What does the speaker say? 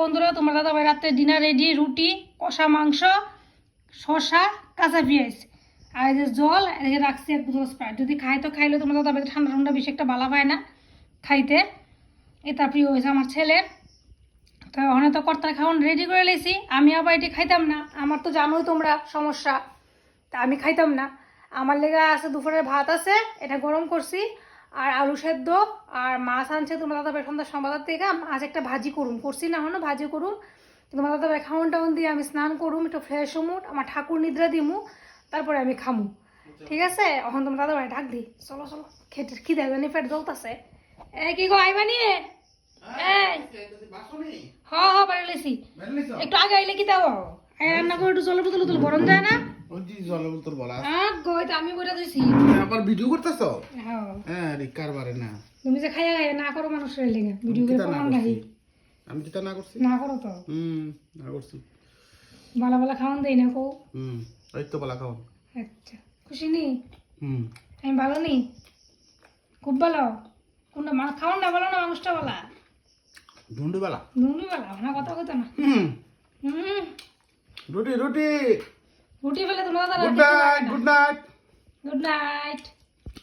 বন্ধুরা, তোমরা দাদা ভাই রাত্রে ডিনার রেডি। রুটি, কষা মাংস, শসা, কাঁচা পেঁয়াজ আর এই যে জল এদিকে রাখছি এক বোতল স্প্রাইট। যদি খাই তো খাইলে তোমরা দাদা ভাই ঠান্ডা ঠান্ডা বেশি একটা ভালো পায় না খাইতে, এটা প্রিয় হয়েছে আমার ছেলের। তো ওখানে তো কর্তার খাওয়ান রেডি করে লেছি। আমি আবার এটি খাইতাম না, আমার তো জানোই তোমরা সমস্যা, তা আমি খাইতাম না। আমার লেগে আছে দুপুরের ভাত আছে, এটা গরম করছি, আর আলু সেদ্ধ আর মাছ আনছে তোমার দাদা ভাই সন্ধ্যা বাজার থেকে। মাছ একটা ভাজি করছি না হনো, ভাজি করুম। তোমার দাদা ভাই খাওয়ান টাউন দিয়ে আমি স্নান করুম, একটু ফ্রেশ হমু, আমার ঠাকুর নিদ্রা দিমু, তারপরে আমি খামু। ঠিক আছে, এখন তোমার দাদা ভাই ডাক দি, চলো চলো খেতে খিদে জানি পেট জ্বলতাছে। এই কি গো আইবা নিয়ে? হ্যাঁ হ্যাঁ বাইরে লেছি, একটু আগে আইলে কি দাও রান্না করে একটু জলের বোতল বোতল গরম দেয় না? জলের বোতল বলা আমি বইটা দিছি। আবার ভিডিও করতেছো? হ্যাঁ হ্যাঁ রিকার বারে না, তুমি যে খাইয়া খাইয়া না করো মানুষের লেগে ভিডিও করে প্রমাণ রাখি। আমি কি তা না করছি? না করো তো না করছি। বালা বালা খাওয়ান দেই না কো। এই তো বলা খাও। আচ্ছা খুশি নি? আমি ভালো নি, খুব ভালো। কোনটা খাওয়ান না ভালো না মানুষটা বলা? ঢুন্ডু বেলা নুনু বেলা না, কথা কইতো না। রুটি রুটি। রুটি বেলা তোমার দাদা। Good night good night good night.